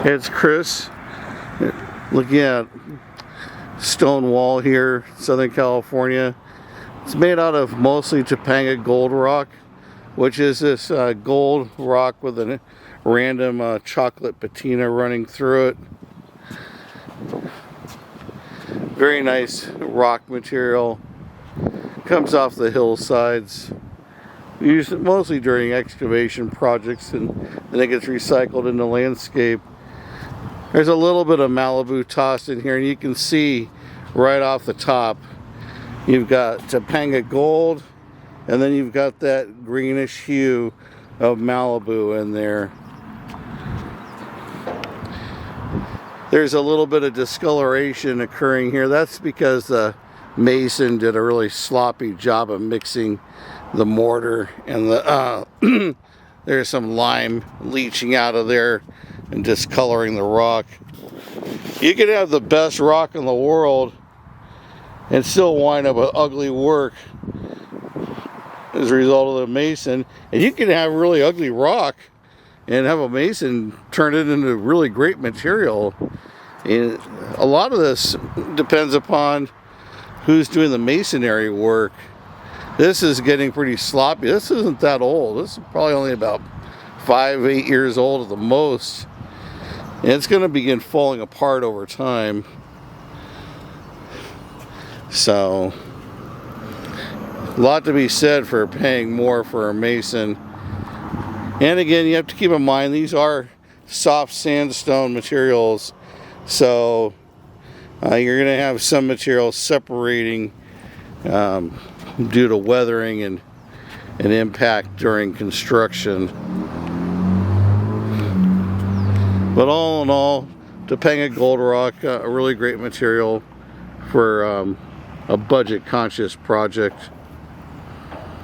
Hey, it's Chris. Looking at stone wall here, Southern California. It's made out of mostly Topanga gold rock, which is this gold rock with a random chocolate patina running through it. Very nice rock material. Comes off the hillsides. Used mostly during excavation projects, and then it gets recycled in the landscape. There's a little bit of Malibu tossed in here, and you can see right off the top you've got Topanga gold, and then you've got that greenish hue of Malibu in there. There's a little bit of discoloration occurring here. That's because the mason did a really sloppy job of mixing the mortar, and the there's some lime leaching out of there and discoloring the rock. You can have the best rock in the world and still wind up with ugly work as a result of the mason, and you can have really ugly rock and have a mason turn it into really great material. And a lot of this depends upon who's doing the masonry work. This is getting pretty sloppy. This isn't that old. This is probably only about 5-8 years old at the most. And it's going to begin falling apart over time. So, a lot to be said for paying more for a mason. And again, you have to keep in mind, these are soft sandstone materials. So, you're going to have some material separating due to weathering and impact during construction. But all in all, Topanga gold rock, a really great material for a budget conscious project.